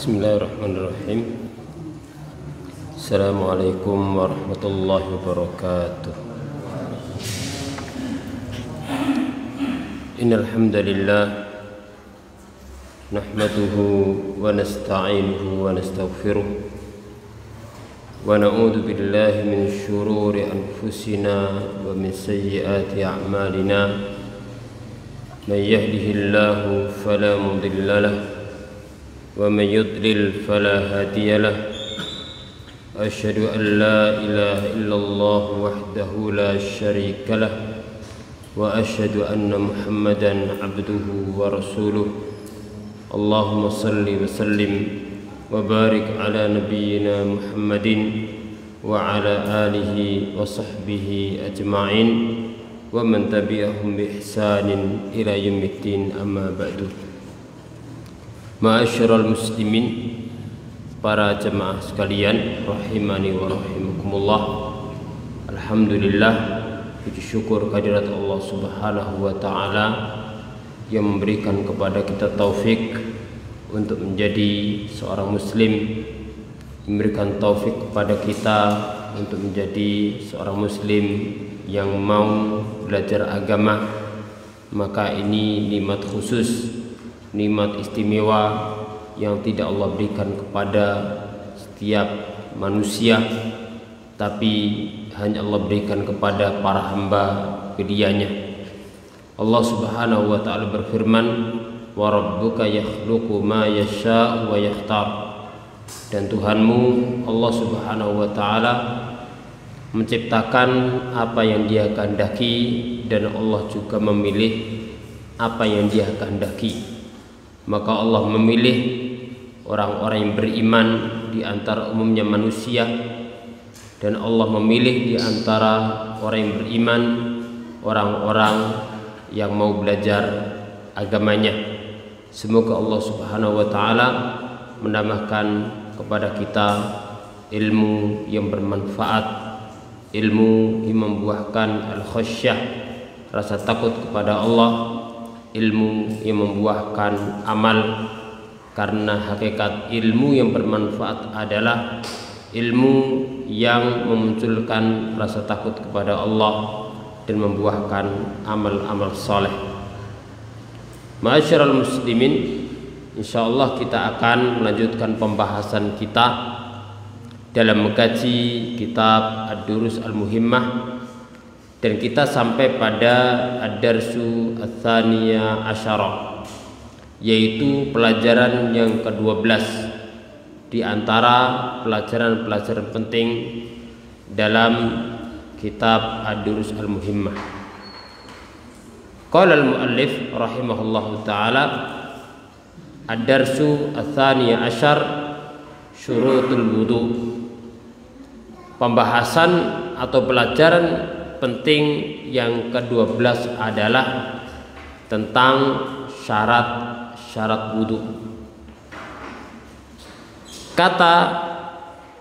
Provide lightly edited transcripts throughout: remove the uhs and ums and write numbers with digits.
Bismillahirrahmanirrahim. Assalamualaikum warahmatullahi wabarakatuh. Innal hamdalillah nahmaduhu wa nasta'inuhu wa nastaghfiruh wa na'udzu billahi min shururi anfusina wa min sayyiati a'malina. Man yahdihillahu fala mudilla lahu ومن يضلل فلا هادي له أشهد أن لا إله إلا الله وحده لا شريك له وأشهد أن محمدا عبده ورسوله اللهم صل وسلم وبارك على نبينا محمد وعلى آله وصحبه أجمعين ومن تبعهم بإحسان إلى يوم الدين أما بعد. Ma'asyiral muslimin, para jemaah sekalian rahimani wa rahimakumullah. Alhamdulillah, puji syukur kehadirat Allah Subhanahu wa taala yang memberikan kepada kita taufik untuk menjadi seorang muslim, memberikan taufik kepada kita untuk menjadi seorang muslim yang mau belajar agama. Maka ini nikmat khusus, nikmat istimewa yang tidak Allah berikan kepada setiap manusia, tapi hanya Allah berikan kepada para hamba Dia-Nya. Allah Subhanahu wa taala berfirman, "Wa rabbuka yakhluqu ma yasha'u wa yakhtar." Dan Tuhanmu Allah Subhanahu wa taala menciptakan apa yang Dia kehendaki, dan Allah juga memilih apa yang Dia kehendaki. Maka Allah memilih orang-orang yang beriman di antara umumnya manusia, dan Allah memilih di antara orang yang beriman orang-orang yang mau belajar agamanya. Semoga Allah Subhanahu wa taala menambahkan kepada kita ilmu yang bermanfaat, ilmu yang membuahkan al-khasyah, rasa takut kepada Allah, ilmu yang membuahkan amal. Karena hakikat ilmu yang bermanfaat adalah ilmu yang memunculkan rasa takut kepada Allah dan membuahkan amal-amal saleh. Ma'asyiral muslimin, insyaallah kita akan melanjutkan pembahasan kita dalam mengkaji kitab Ad-Durus Al-Muhimmah, dan kita sampai pada Ad-Darsu Ats-Tsaniyah Asyara, yaitu pelajaran yang ke-12 di antara pelajaran-pelajaran penting dalam kitab Ad-Durus Al-Muhimmah. Qala al-muallif rahimahullahu taala, Ad-Darsu Ats-Tsaniyah Asyar, Syurutul Wudu. Pembahasan atau pelajaran penting yang ke-12 adalah tentang syarat-syarat wudu. Kata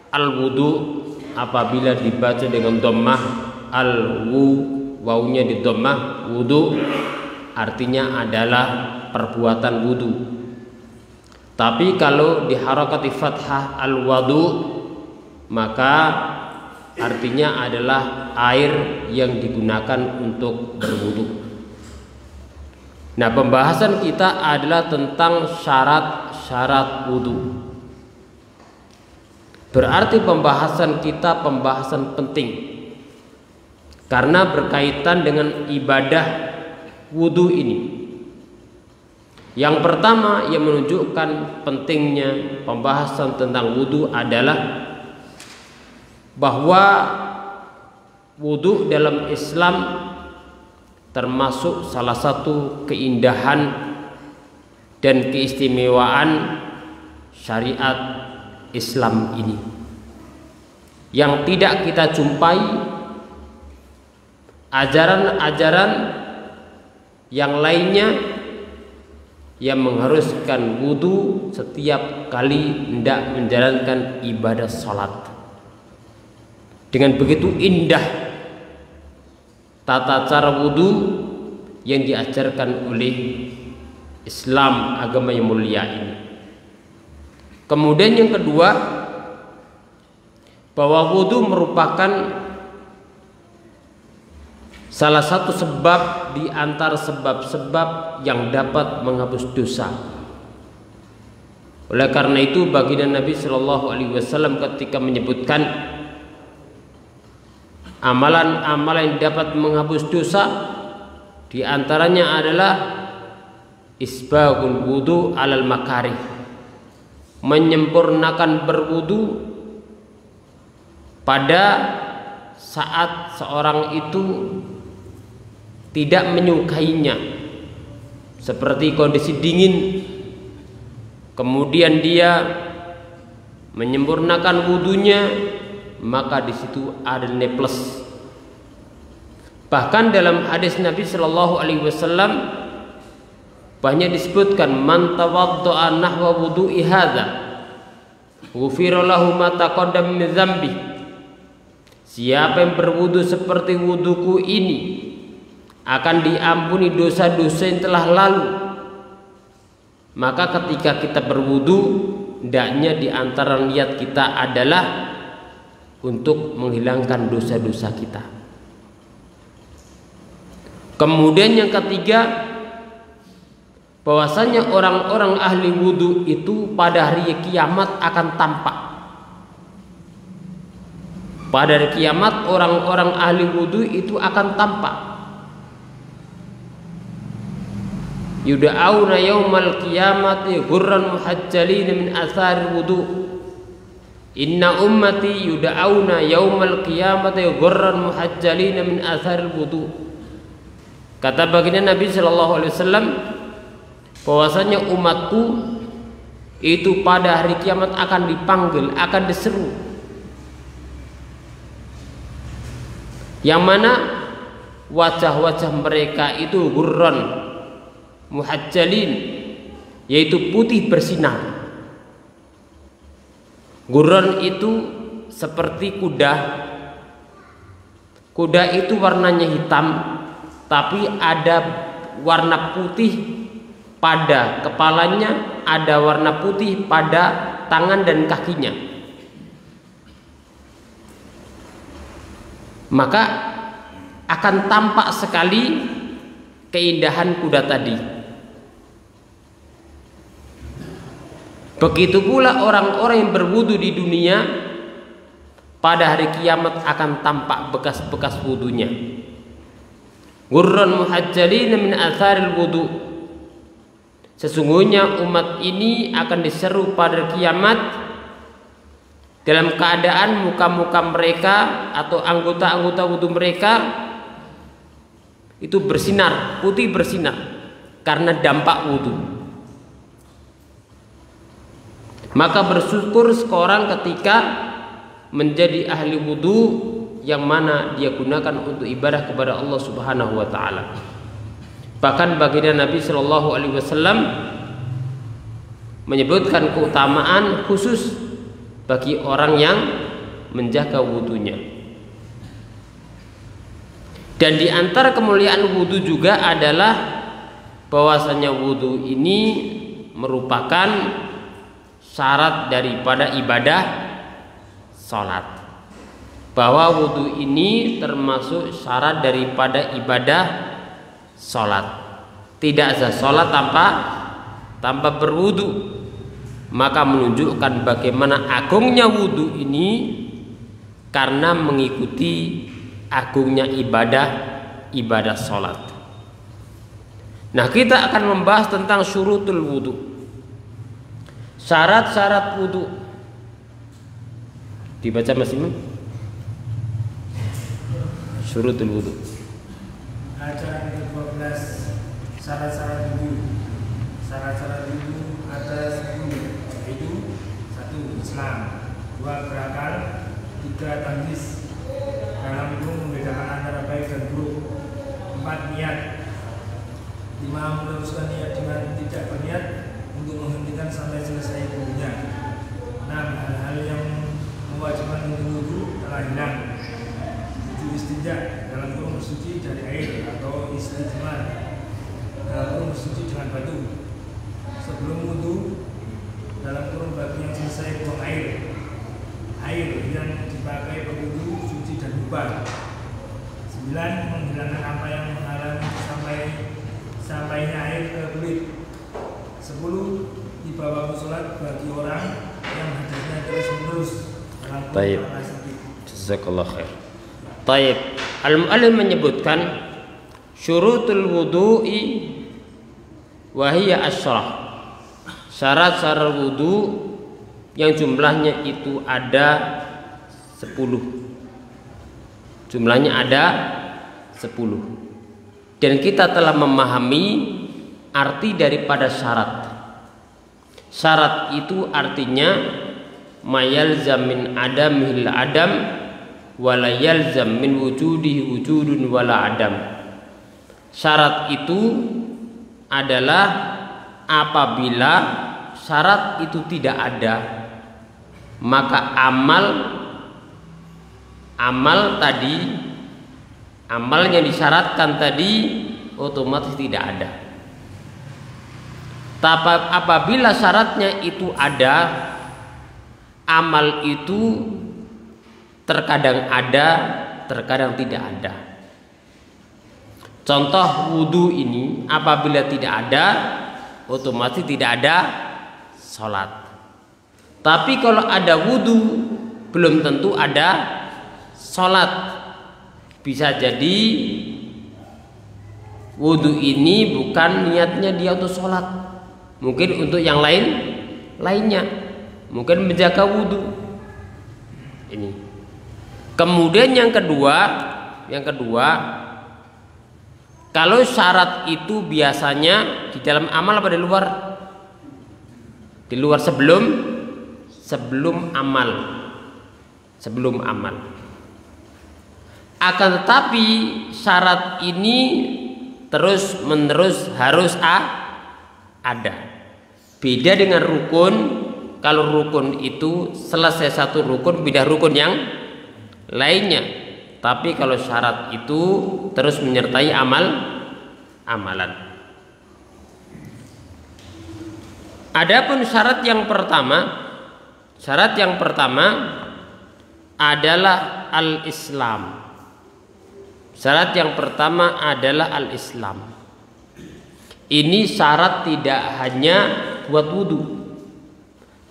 al-wudu apabila dibaca dengan dhammah, wawunya di dhammah, wudu artinya adalah perbuatan wudu. Tapi kalau diharakati fathah al-wudu, maka artinya adalah air yang digunakan untuk berwudu. Nah, pembahasan kita adalah tentang syarat-syarat wudu. Berarti pembahasan kita pembahasan penting, karena berkaitan dengan ibadah wudu ini. Yang pertama yang menunjukkan pentingnya pembahasan tentang wudu adalah bahwa wudu dalam Islam termasuk salah satu keindahan dan keistimewaan syariat Islam ini, yang tidak kita jumpai ajaran-ajaran yang lainnya yang mengharuskan wudu setiap kali hendak menjalankan ibadah salat. Dengan begitu indah tata cara wudu yang diajarkan oleh Islam, agama yang mulia ini. Kemudian yang kedua, bahwa wudu merupakan salah satu sebab di antara sebab-sebab yang dapat menghapus dosa. Oleh karena itu baginda Nabi Shallallahu Alaihi Wasallam ketika menyebutkan amalan-amalan yang dapat menghapus dosa, di antaranya adalah isbagul wudu alal makarih, menyempurnakan berwudu pada saat seorang itu tidak menyukainya, seperti kondisi dingin, kemudian dia menyempurnakan wudunya, maka di situ ada nilai plus. Bahkan dalam hadis Nabi Shallallahu Alaihi Wasallam banyak disebutkan, man tawaddo'a nahwa wudu'i hadza ghufira lahu ma taqaddama min dzambi. Siapa yang berwudu seperti wuduku ini akan diampuni dosa-dosa yang telah lalu. Maka ketika kita berwudu, hendaknya di antara niat kita adalah untuk menghilangkan dosa-dosa kita. Kemudian yang ketiga, bahwasanya orang-orang ahli wudu itu pada hari kiamat akan tampak. Pada hari kiamat orang-orang ahli wudu itu akan tampak. Yud'auna yaumal qiyamati ghurran muhajjalin min athari wudu. Inna ummati yud'auna yaumal qiyamati ghurran muhajjalin min athari wudu. Kata baginda Nabi Shallallahu Alaihi Wasallam, bahwasanya umatku itu pada hari kiamat akan dipanggil, akan diseru, yang mana wajah-wajah mereka itu ghurran muhajjalin, yaitu putih bersinar. Ghurran itu seperti kuda. Kuda itu warnanya hitam, tapi ada warna putih pada kepalanya, ada warna putih pada tangan dan kakinya. Maka akan tampak sekali keindahan kuda tadi. Begitu pula orang-orang yang berwudu di dunia, pada hari kiamat akan tampak bekas-bekas wudunya. Ghurran muhajjalin min atharil wudu. Sesungguhnya umat ini akan diseru pada kiamat dalam keadaan muka-muka mereka atau anggota-anggota wudu mereka itu bersinar, putih bersinar karena dampak wudu. Maka bersyukur seorang ketika menjadi ahli wudu yang mana dia gunakan untuk ibadah kepada Allah Subhanahu wa taala. Bahkan baginda Nabi Shallallahu Alaihi Wasallam menyebutkan keutamaan khusus bagi orang yang menjaga wudunya. Dan di antara kemuliaan wudu juga adalah bahwasanya wudu ini merupakan syarat daripada ibadah salat. Bahwa wudu ini termasuk syarat daripada ibadah salat. Tidak sah salat tanpa berwudu. Maka menunjukkan bagaimana agungnya wudu ini karena mengikuti agungnya ibadah salat. Nah, kita akan membahas tentang syurutul wudu. Syarat-syarat wudu. Dibaca Mas Imam. Syurutul wudu. Ajaran ke-12 syarat-syarat wudu. Syarat-syarat wudu ada 10, yaitu 1. Islam, 2. Berakal, 3. Tamyiz, dalam itu membedakan antara baik dan buruk, 4. Niat, 5. Meneruskan niat dengan tidak berniat untuk menghentikan sampai selesai wudunya. 6. Hal-hal yang mewajibkan untuk wudu telah hilang. 7. Istinja, dalam kurung bersuci dari air atau istijmar, dalam kurung bersuci dengan batu sebelum wudu, dalam kurung bagi yang selesai buang air yang dipakai berwudu, suci dan lupa. 9. Menghilangkan apa yang menghalangi sampainya air ke kulit. 10. Dibawa ke sholat bagi orang yang hadasnya terus menerus. Taib. Jazakallah khair. Taib. Al-Mu'allim menyebutkan syurutul wudu'i wahiyya asyrah. Syarat-syarat wudu yang jumlahnya itu ada 10. Jumlahnya ada 10. Dan kita telah memahami arti daripada syarat. Syarat itu artinya mayalzam min adamil adam wala yalzam min wujudihi wujudun wala adam. Syarat itu adalah apabila syarat itu tidak ada, maka amal yang disyaratkan tadi otomatis tidak ada. Tapi apabila syaratnya itu ada, amal itu terkadang ada, terkadang tidak ada. Contoh wudu ini apabila tidak ada, otomatis tidak ada sholat. Tapi kalau ada wudu, belum tentu ada sholat. Bisa jadi wudu ini bukan niatnya dia untuk sholat, mungkin untuk yang lainnya, mungkin menjaga wudu. Ini. Kemudian yang kedua, kalau syarat itu biasanya di dalam amal apa di luar? Di luar sebelum amal. Akan tetapi syarat ini terus menerus harus ada. Beda dengan rukun. Kalau rukun itu selesai satu rukun pindah rukun yang lainnya. Tapi kalau syarat itu terus menyertai amalan. Adapun syarat yang pertama adalah al-Islam. Syarat yang pertama adalah al-Islam. Ini syarat tidak hanya buat wudu,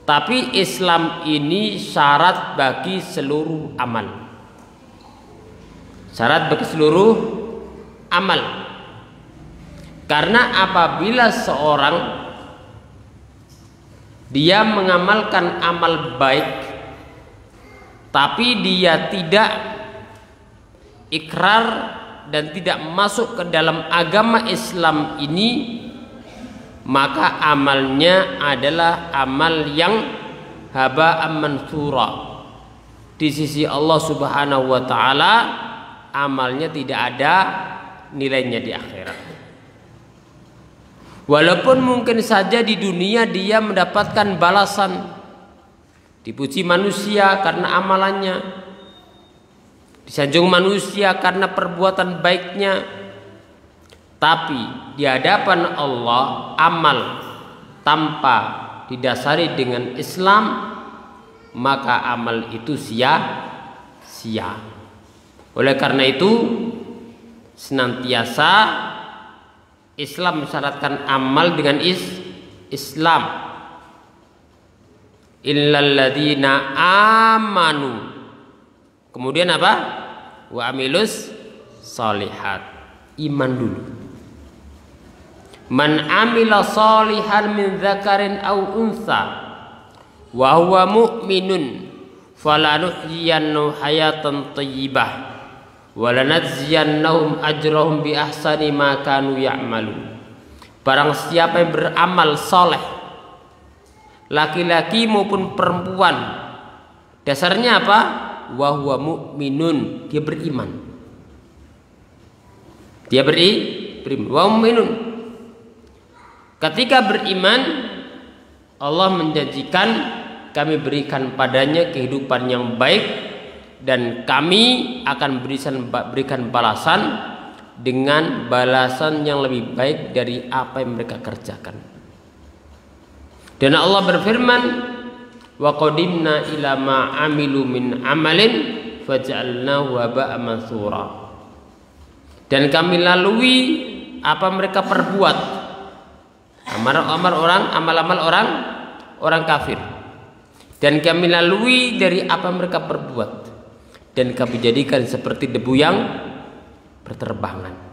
tapi Islam ini syarat bagi seluruh amal. Syarat bagi seluruh amal. Karena apabila seorang dia mengamalkan amal baik, tapi dia tidak ikrar dan tidak masuk ke dalam agama Islam ini, maka amalnya adalah amal yang haba'an mansura. Di sisi Allah Subhanahu wa taala amalnya tidak ada nilainya di akhirat. Walaupun mungkin saja di dunia dia mendapatkan balasan, dipuji manusia karena amalannya, disanjung manusia karena perbuatan baiknya, tapi di hadapan Allah amal tanpa didasari dengan Islam, maka amal itu sia-sia. Oleh karena itu senantiasa Islam mensyaratkan amal dengan Islam. Illal ladzina amanu. Kemudian apa? Wa amilus sholihat. Iman dulu. Man amila sholihan min dzakarin aw untha wa huwa mu'minun falanuhyiyannahu hayatan thayyibah walanadziyannahum ajrahum bi ahsani ma kanu ya'malun. Barang siapa yang beramal soleh, laki-laki maupun perempuan, dasarnya apa? Wa huwa mu'minun, dia beriman. Dia beriman. Wa mu'minun. Ketika beriman, Allah menjanjikan kami berikan padanya kehidupan yang baik, dan kami akan berikan balasan dengan balasan yang lebih baik dari apa yang mereka kerjakan. Dan Allah berfirman, wa qadimna ila ma amilu min amalin faj'alnahu haba'an mansura. Dan kami lalui apa mereka perbuat, amal-amal orang kafir, dan kami lalui dari apa mereka perbuat, dan kami jadikan seperti debu yang berterbangan.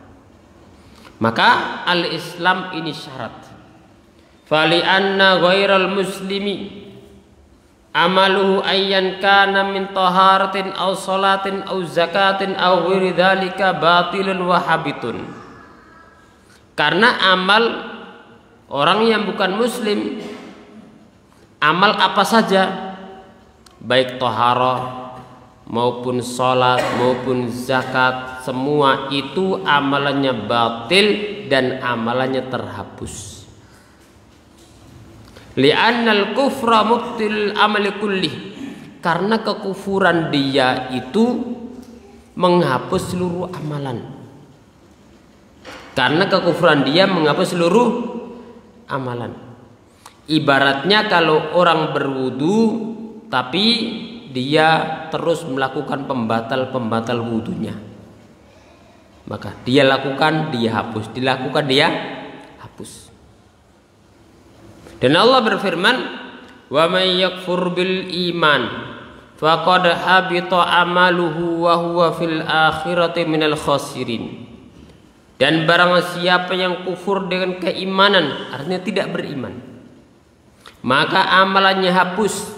Maka al-Islam ini syarat. Fali anna ghairal muslimi amaluhu ayyan kana min taharatin aw salatin aw zakatin aw ghairi dzalika batilun wa habitun. Karena amal orang yang bukan muslim, amal apa saja, baik taharah maupun salat maupun zakat, semua itu amalannya batil dan amalannya terhapus. Li'annal kufra mubtil amali kullih, karena kekufuran dia itu menghapus seluruh amalan. Karena kekufuran dia menghapus seluruh amalan. Ibaratnya kalau orang berwudu tapi dia terus melakukan pembatal wudunya, maka dia lakukan, dia hapus, dilakukan, dia hapus. Dan Allah berfirman, wa may yakfur bil iman faqad habita amaluhu wa huwa fil akhirati minal khasirin. Dan barang siapa yang kufur dengan keimanan, artinya tidak beriman, maka amalannya hapus.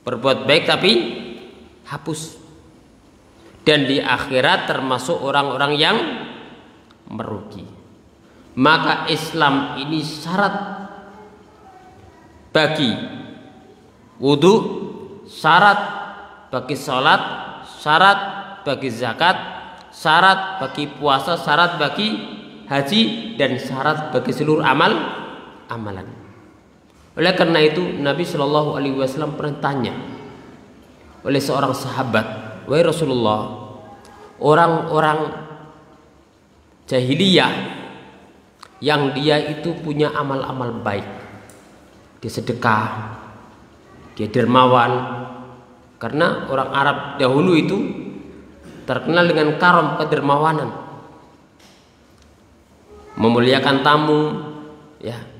Berbuat baik tapi hapus, dan di akhirat termasuk orang-orang yang merugi. Maka Islam ini syarat bagi wudu, syarat bagi salat, syarat bagi zakat, syarat bagi puasa, syarat bagi haji, dan syarat bagi seluruh amalan. Oleh karena itu Nabi Shallallahu Alaihi Wasallam pernah tanya oleh seorang sahabat, wahai Rasulullah, orang-orang jahiliyah yang dia itu punya amal-amal baik, dia sedekah, dia dermawan, karena orang Arab dahulu itu terkenal dengan karam, kedermawanan, memuliakan tamu, ya,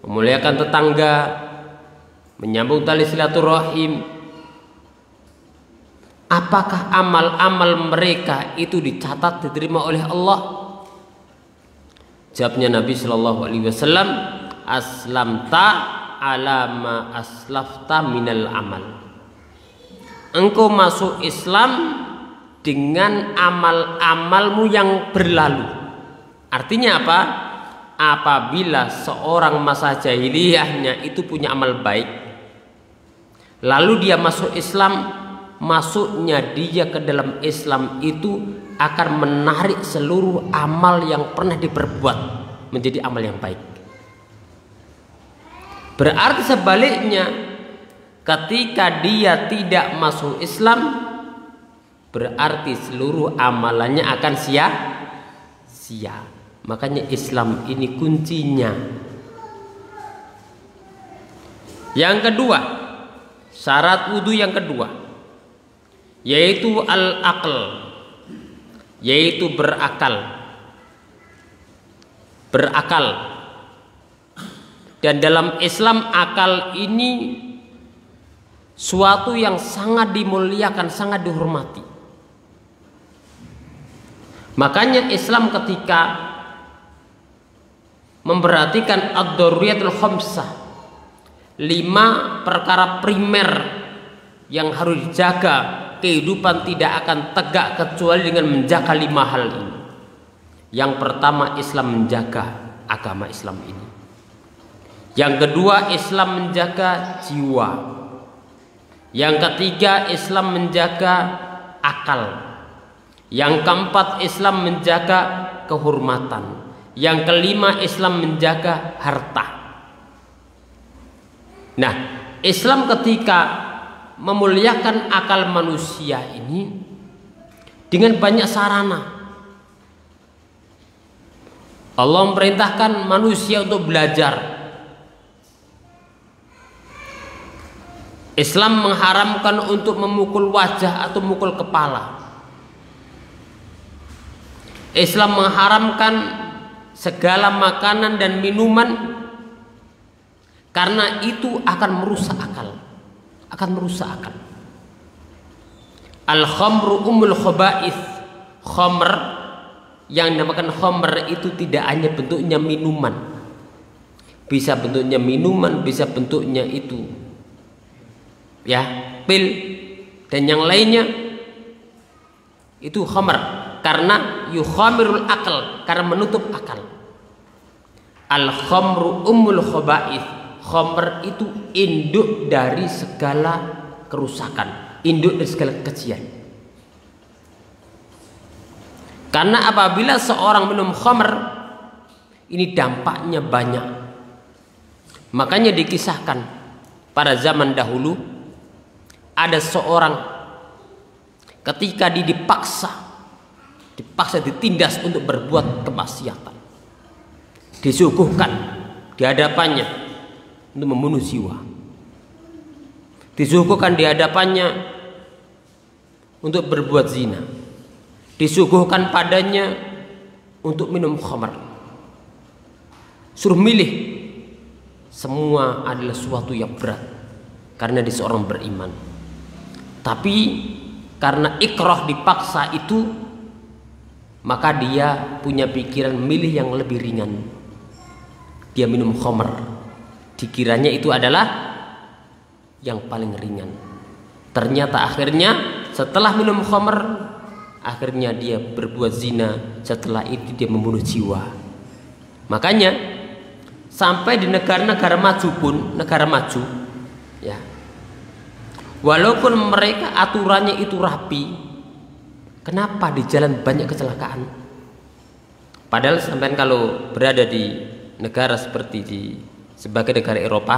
memuliakan tetangga, menyambung tali silaturahim. Apakah amal-amal mereka itu dicatat, diterima oleh Allah? Jawabnya Nabi Shallallahu Alaihi Wasallam, aslamta ala ma aslafta minal amal. Engkau masuk Islam dengan amal-amalmu yang berlalu. Artinya apa? Apabila seorang masa jahiliyahnya itu punya amal baik, lalu dia masuk Islam, masuknya dia ke dalam Islam itu akan menarik seluruh amal yang pernah diperbuat menjadi amal yang baik. Berarti sebaliknya, ketika dia tidak masuk Islam, berarti seluruh amalannya akan sia-sia. Makanya Islam ini kuncinya. Yang kedua, syarat wudu yang kedua, yaitu al-aql, yaitu berakal. Dan dalam Islam akal ini suatu yang sangat dimuliakan, sangat dihormati. Makanya Islam ketika memperhatikan ad-daruriyatul khamsah, 5 perkara primer yang harus dijaga, kehidupan tidak akan tegak kecuali dengan menjaga 5 hal ini. Yang pertama, Islam menjaga agama Islam ini. Yang kedua, Islam menjaga jiwa. Yang ketiga, Islam menjaga akal. Yang keempat, Islam menjaga kehormatan. Yang kelima, Islam menjaga harta. Nah, Islam ketika memuliakan akal manusia ini dengan banyak sarana. Allah memerintahkan manusia untuk belajar. Islam mengharamkan untuk memukul wajah atau memukul kepala. Islam mengharamkan segala makanan dan minuman karena itu akan merusak akal. Al-khamru ummul khaba'ith. Khamr yang dinamakan khamr itu tidak hanya bentuknya minuman. Bisa bentuknya minuman, bisa bentuknya itu ya, pil dan yang lainnya. Itu khamr karena yukhamirul akal, karena menutup akal. Al-khamru ummul khaba'ith. Khamr itu induk dari segala kerusakan, induk dari segala kekejian. Karena apabila seorang minum khamr, ini dampaknya banyak. Makanya dikisahkan pada zaman dahulu ada seorang ketika dia dipaksa ditindas untuk berbuat kemaksiatan, disuguhkan di hadapannya untuk membunuh jiwa, disuguhkan di hadapannya untuk berbuat zina, disuguhkan padanya untuk minum khamr, suruh milih. Semua adalah suatu yang berat karena dia seorang beriman. Tapi karena ikrah, dipaksa itu, maka dia punya pikiran milih yang lebih ringan. Dia minum khamr, dikiranya itu adalah yang paling ringan. Ternyata akhirnya setelah minum khamr, akhirnya dia berbuat zina. Setelah itu dia membunuh jiwa. Makanya sampai di negara-negara maju pun, negara maju ya, walaupun mereka aturannya itu rapi, kenapa di jalan banyak kecelakaan? Padahal sampai kalau berada di negara seperti sebagai negara Eropa,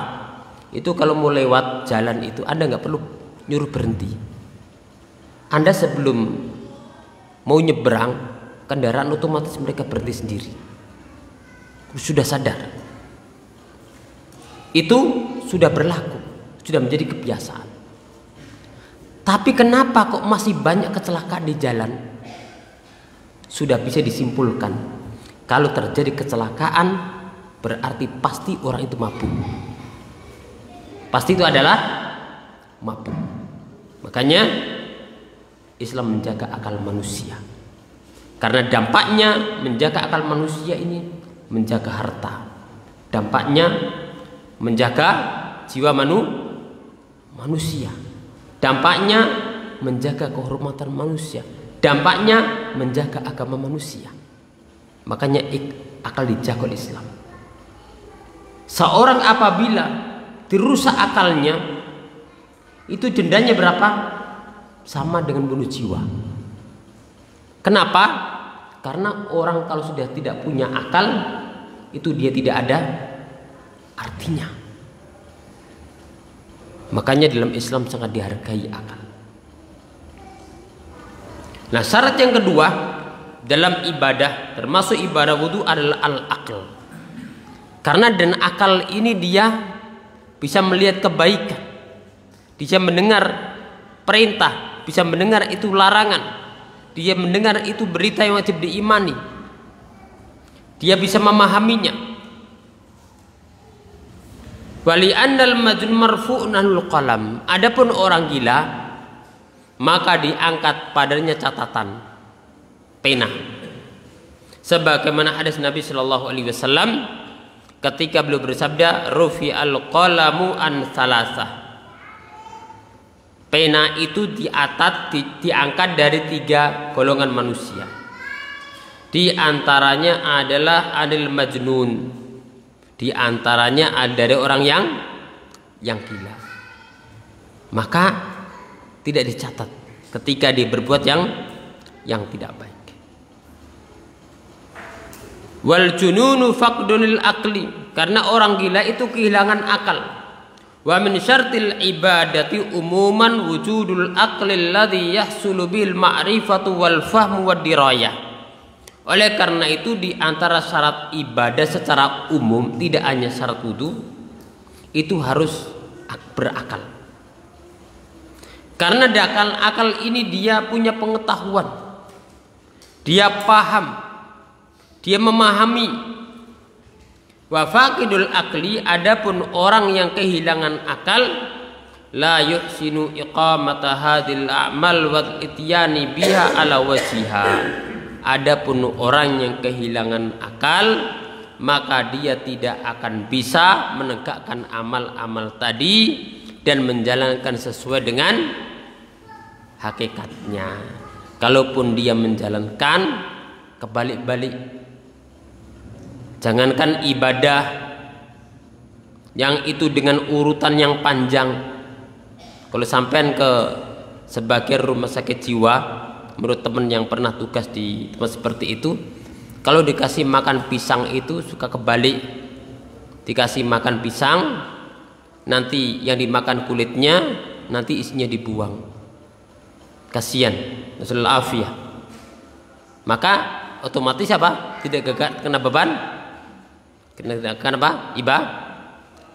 itu kalau mau lewat jalan itu Anda nggak perlu nyuruh berhenti. Anda sebelum mau nyebrang kendaraan, otomatis mereka berhenti sendiri. Sudah sadar. Itu sudah berlaku, sudah menjadi kebiasaan. Tapi kenapa kok masih banyak kecelakaan di jalan? Sudah bisa disimpulkan, kalau terjadi kecelakaan berarti pasti orang itu mabuk. Pasti itu adalah mabuk. Makanya Islam menjaga akal manusia. Karena dampaknya menjaga akal manusia ini menjaga harta. Dampaknya menjaga jiwa manusia. Dampaknya menjaga kehormatan manusia. Dampaknya menjaga agama manusia. Makanya akal dijaga oleh Islam. Seorang apabila dirusak akalnya, itu dendanya berapa? Sama dengan bunuh jiwa. Kenapa? Karena orang kalau sudah tidak punya akal, itu dia tidak ada artinya. Makanya dalam Islam sangat dihargai akal. Nah, syarat yang kedua dalam ibadah, termasuk ibadah wudu, adalah al-aql. Karena dengan akal ini dia bisa melihat kebaikan, bisa mendengar perintah, bisa mendengar itu larangan, dia mendengar itu berita yang wajib diimani, dia bisa memahaminya. Wali andal majnun marfu'un anil qalam. Adapun orang gila, maka diangkat padanya catatan, pena. Sebagaimana hadis Nabi Shallallahu Alaihi Wasallam ketika beliau bersabda, rufi al qalamu an salasah. Pena itu diangkat dari 3 golongan manusia. Di antaranya adalah adil majnun. Di antaranya ada dari orang yang gila. Maka tidak dicatat ketika dia berbuat yang tidak baik. Wal jununu faqdunil aqli, karena orang gila itu kehilangan akal. Wa min syartil ibadati umuman wujudul aqli alladhi yahsulu bil ma'rifatu wal fahmu wad dirayah. Oleh karena itu di antara syarat ibadah secara umum, tidak hanya syarat wudu, itu harus berakal. Karena di akal ini dia punya pengetahuan, dia paham, dia memahami. Wa faqidul akli, adapun orang yang kehilangan akal, la yuhsinu iqamata hadil a'mal wal ityani biha ala wajhiha. Adapun orang yang kehilangan akal, maka dia tidak akan bisa menegakkan amal-amal tadi dan menjalankan sesuai dengan hakikatnya. Kalaupun dia menjalankan kebalik-balik, jangankan ibadah yang itu dengan urutan yang panjang. Kalau sampean ke sebagian rumah sakit jiwa, menurut teman yang pernah tugas di tempat seperti itu, kalau dikasih makan pisang itu suka kebalik. Dikasih makan pisang, nanti yang dimakan kulitnya, nanti isinya dibuang. Kasihan, nasallahu afiyah. Maka otomatis apa? Tidak kena beban, kena apa?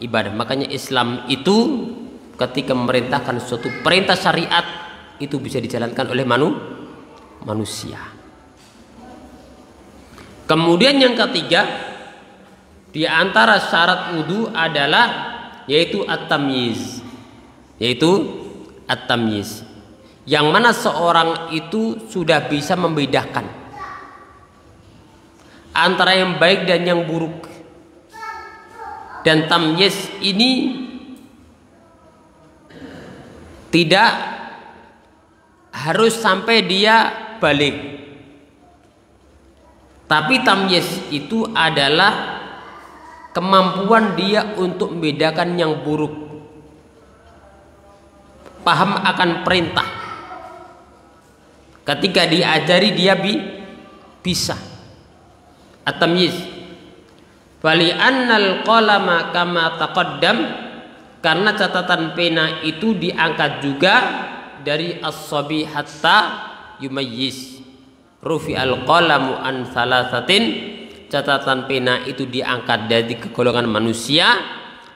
Ibadah. Makanya Islam itu ketika memerintahkan suatu perintah syariat itu bisa dijalankan oleh manusia. Kemudian yang ketiga, di antara syarat wudu adalah yaitu at-tamyiz. Yang mana seorang itu sudah bisa membedakan antara yang baik dan yang buruk. Dan tamyiz ini tidak harus sampai dia balik. Tapi tamyiz itu adalah kemampuan dia untuk membedakan yang buruk, paham akan perintah. Ketika diajari dia bisa at-tamyiz. Fali annal qalama kama taqaddam, karena catatan pena itu diangkat juga dari as-sabi hatta yumayyiz. Rufi'al qalamu an thalathatin, catatan pena itu diangkat dari kegolongan manusia,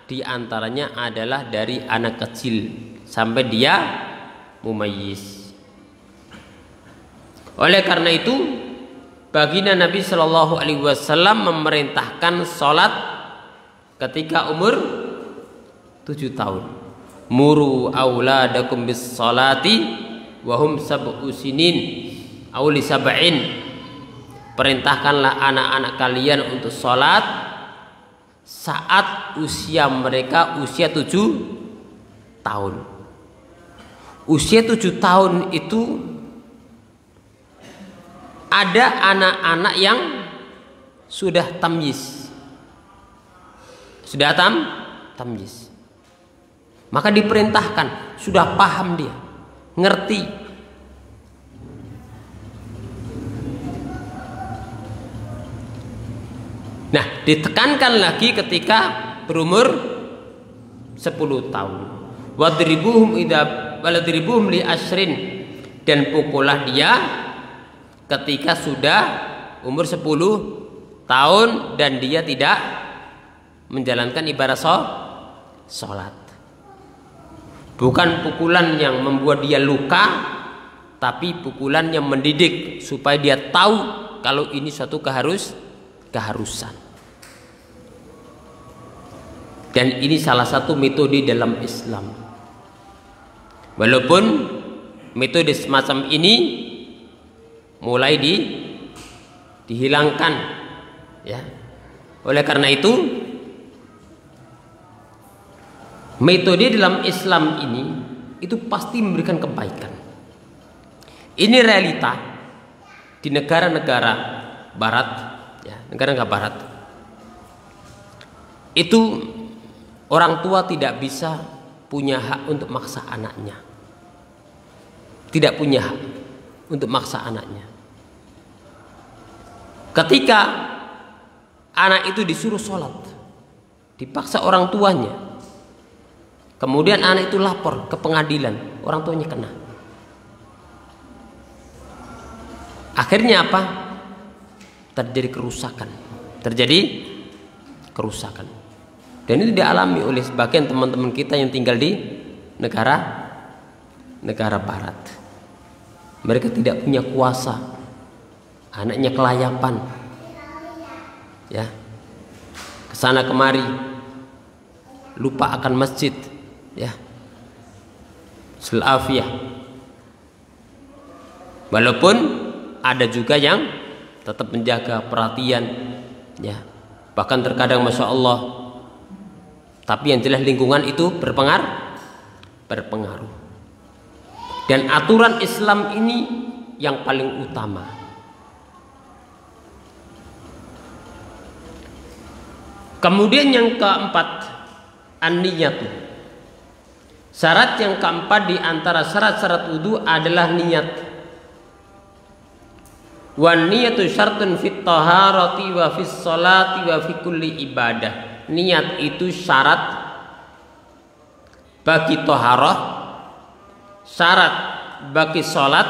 di antaranya adalah dari anak kecil sampai dia mumayyiz. Oleh karena itu, baginda Nabi Shallallahu Alaihi Wasallam memerintahkan sholat ketika umur 7 tahun. Muru auladakum bis sholati wahum sab'u sinin auli sab'in. Perintahkanlah anak-anak kalian untuk sholat saat usia mereka usia 7 tahun. Usia 7 tahun itu ada anak-anak yang sudah tamyiz, tamyiz. Maka diperintahkan, sudah paham dia, ngerti. Nah, ditekankan lagi ketika berumur 10 tahun. Wadribuhum li asrin, dan pukullah dia ketika sudah umur 10 tahun dan dia tidak menjalankan ibadah sholat. Bukan pukulan yang membuat dia luka, tapi pukulan yang mendidik supaya dia tahu kalau ini suatu keharusan. Dan ini salah satu metode dalam Islam. Walaupun metode semacam ini mulai dihilangkan, ya. Oleh karena itu, metode dalam Islam ini itu pasti memberikan kebaikan. Ini realita di negara-negara Barat, ya, negara-negara Barat. Itu orang tua tidak bisa punya hak untuk maksa anaknya. Tidak punya hak untuk maksa anaknya. Ketika anak itu disuruh sholat, dipaksa orang tuanya, kemudian anak itu lapor ke pengadilan, orang tuanya kena. Akhirnya apa? Terjadi kerusakan. Dan itu dialami oleh sebagian teman-teman kita yang tinggal di negara negara barat. Mereka tidak punya kuasa, anaknya kelayapan, ya, kesana kemari, lupa akan masjid, ya, sulafiyah. Walaupun ada juga yang tetap menjaga perhatian, ya, bahkan terkadang masya Allah. Tapi yang jelas lingkungan itu berpengaruh. Dan aturan Islam ini yang paling utama. Kemudian yang keempat, an-niyatu. Syarat yang keempat di antara syarat-syarat wudu adalah niat. Wan niyatu syartun fit taharati wa fis sholati wa fi kulli ibadah. Niat itu syarat bagi taharah, syarat bagi sholat,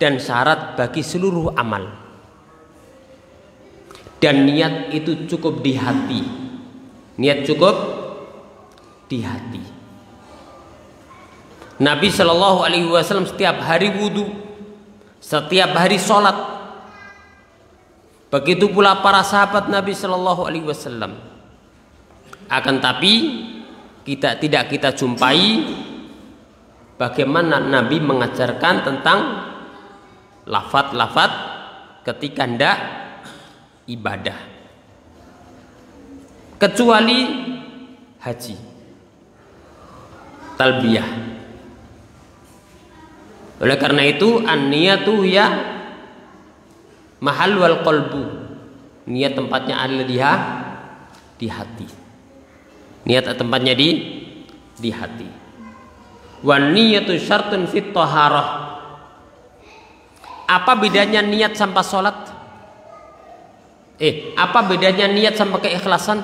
dan syarat bagi seluruh amal. Dan niat itu cukup di hati. Niat cukup di hati. Nabi Shallallahu Alaihi Wasallam setiap hari wudu, setiap hari sholat. Begitu pula para sahabat Nabi Shallallahu Alaihi Wasallam. Akan tapi tidak kita jumpai bagaimana Nabi mengajarkan tentang lafaz-lafaz ketika hendak ibadah, kecuali haji, talbiyah. Oleh karena itu an-niyatu ya mahal wal qalbu. Niat tempatnya adalah di hati. Niat tempatnya di hati. Wan niyatu syartun fit taharah. Apa bedanya niat sampai sholat? Apa bedanya niat sama keikhlasan?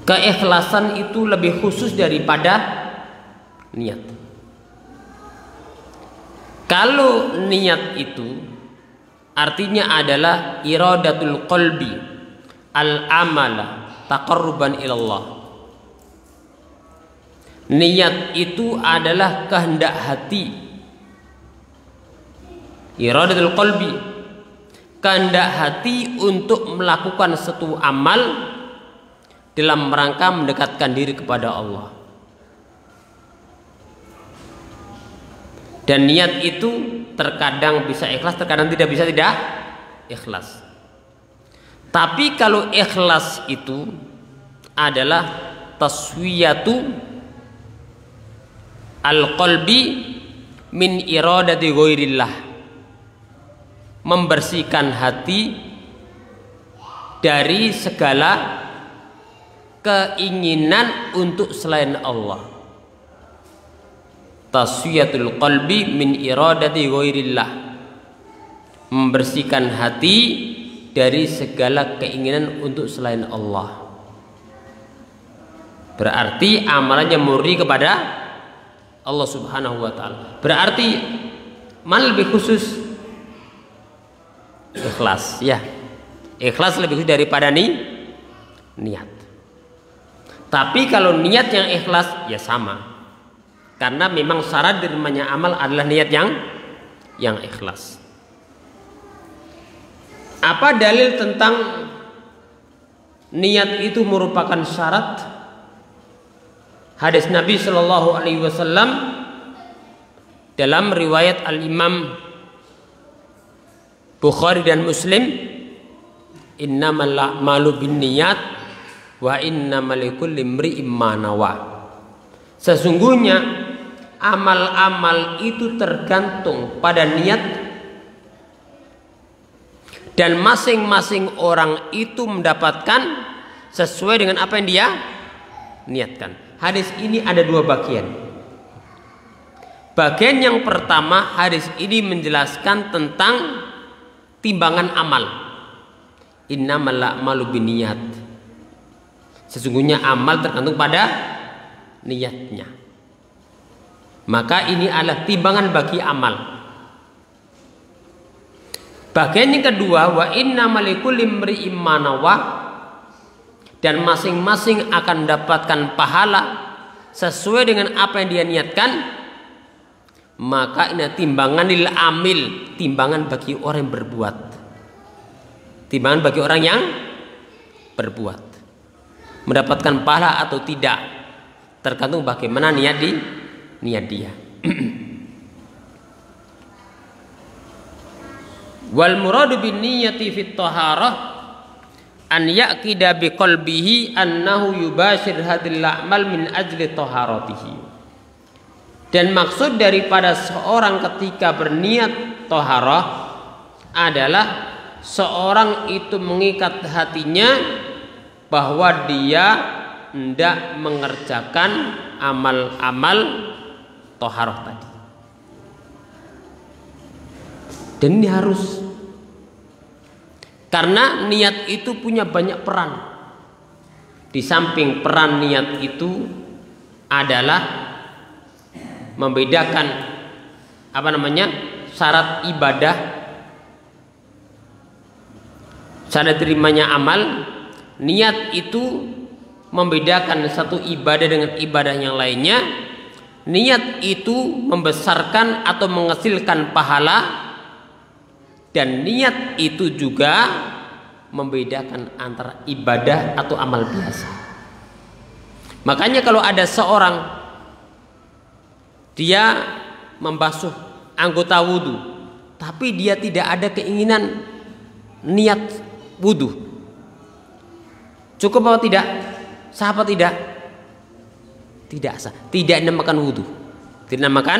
Keikhlasan itu lebih khusus daripada niat. Kalau niat itu artinya adalah iradatul qalbi al-amala taqarruban ilallah. Niat itu adalah kehendak hati. Iradatul qalbi, kehendak hati untuk melakukan suatu amal dalam rangka mendekatkan diri kepada Allah. Dan niat itu terkadang bisa ikhlas, terkadang tidak ikhlas. Tapi kalau ikhlas itu adalah taswiyatu al-qalbi min iradati ghairillah, membersihkan hati dari segala keinginan untuk selain Allah. Taswiyatul qalbi min iradati ghairillah, membersihkan hati dari segala keinginan untuk selain Allah. Berarti amalannya murni kepada Allah Subhanahu wa taala. Berarti mana lebih khusus? Ikhlas, ya. Ikhlas lebih khusus daripada niat. Tapi kalau niat yang ikhlas ya sama. Karena memang syarat diterimanya amal adalah niat yang ikhlas. Apa dalil tentang niat itu merupakan syarat? Hadis Nabi Shallallahu Alaihi Wasallam dalam riwayat Al-Imam Bukhari dan Muslim, innamal a'malu binniyat wa innamal likulli imri'in ma nawa. Sesungguhnya amal-amal itu tergantung pada niat, dan masing-masing orang itu mendapatkan sesuai dengan apa yang dia niatkan. Hadis ini ada dua bagian. Bagian yang pertama, hadis ini menjelaskan tentang timbangan amal. Innamal a'malu binniyat. Sesungguhnya amal tergantung pada niatnya. Maka ini adalah timbangan bagi amal. Bagian yang kedua, wa innamal likulli imri'in ma nawa. dan masing-masing akan mendapatkan pahala sesuai dengan apa yang dia niatkan, maka ini timbangan lil amil, timbangan bagi orang yang berbuat, timbangan bagi orang yang berbuat, mendapatkan pahala atau tidak tergantung bagaimana niat dia. Wal muradu bin niyyati fit taharah an yaqida bi qalbihi annahu yubashir hadhil a'mal min ajli taharatihi. Dan maksud daripada seorang ketika berniat taharah adalah seorang itu mengikat hatinya bahwa dia hendak mengerjakan amal-amal taharah tadi. Dan ini harus, karena niat itu punya banyak peran. Di samping peran niat itu adalah membedakan syarat ibadah, syarat terimanya amal. Niat itu membedakan satu ibadah dengan ibadah yang lainnya. Niat itu membesarkan atau menghasilkan pahala, dan niat itu juga membedakan antara ibadah atau amal biasa. Makanya kalau ada seorang dia membasuh anggota wudhu, tapi dia tidak ada keinginan niat wudhu, cukup atau tidak? Sah apa tidak? Tidak sah. Tidak dinamakan wudhu. Tidak dinamakan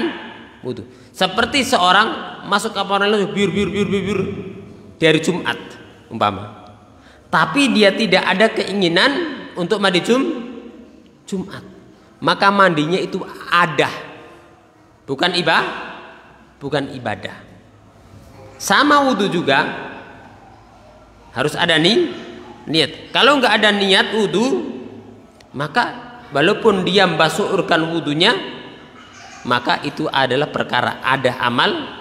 wudhu. Seperti seorang masuk kamar bir di hari Jumat umpama, tapi dia tidak ada keinginan untuk mandi Jumat, maka mandinya itu adah, bukan ibadah. Sama wudhu juga harus ada niat. Kalau nggak ada niat wudhu, maka walaupun dia membasuhkan wudhunya, maka itu adalah perkara ada amal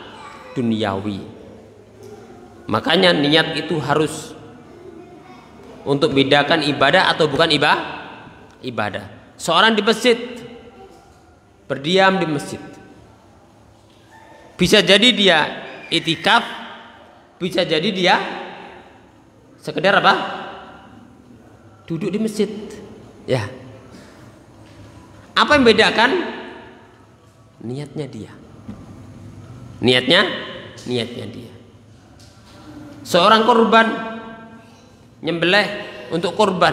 duniawi. Makanya niat itu harus untuk bedakan ibadah atau bukan ibadah. Seorang di masjid, berdiam di masjid, bisa jadi dia itikaf, bisa jadi dia sekedar apa? Duduk di masjid. Ya. Apa yang membedakan? Niatnya dia. Niatnya dia. Seorang korban nyembelih untuk korban,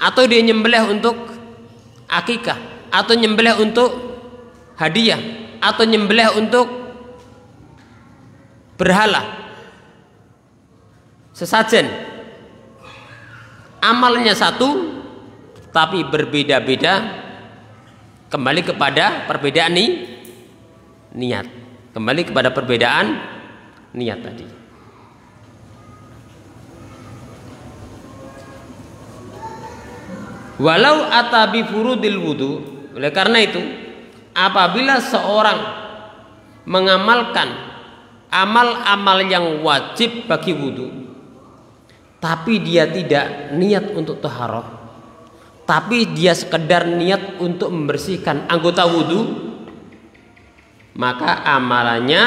atau dia nyembelih untuk akikah, atau nyembelih untuk hadiah, atau nyembelih untuk berhala, sesajen. Amalnya satu tapi berbeda-beda. Kembali kepada perbedaan niat. Kembali kepada perbedaan niat tadi. Walau atabi furudil wudu, oleh karena itu apabila seorang mengamalkan amal-amal yang wajib bagi wudu, tapi dia tidak niat untuk taharah, tapi dia sekedar niat untuk membersihkan anggota wudhu, maka amalannya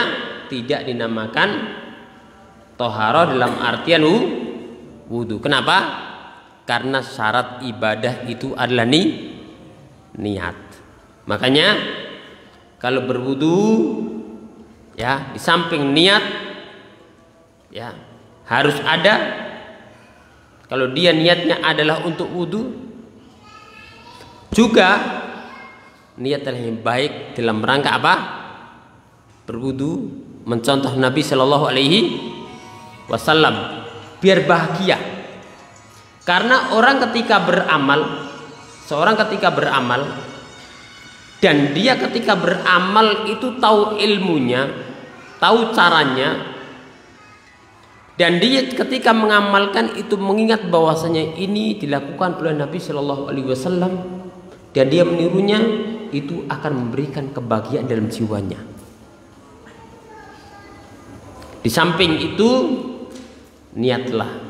tidak dinamakan toharoh dalam artian wudhu. Kenapa? Karena syarat ibadah itu adalah niat. Makanya kalau berwudhu, ya, di samping niat, ya, harus ada. Kalau dia niatnya adalah untuk wudhu, juga niat yang baik dalam rangka apa? Berwudu, mencontoh Nabi Shallallahu Alaihi Wasallam, biar bahagia. Karena orang ketika beramal, seorang ketika beramal, dan dia ketika beramal itu tahu ilmunya, tahu caranya, dan dia ketika mengamalkan itu mengingat bahwasanya ini dilakukan oleh Nabi Shallallahu Alaihi Wasallam, dan dia menirunya, itu akan memberikan kebahagiaan dalam jiwanya. Di samping itu, niatlah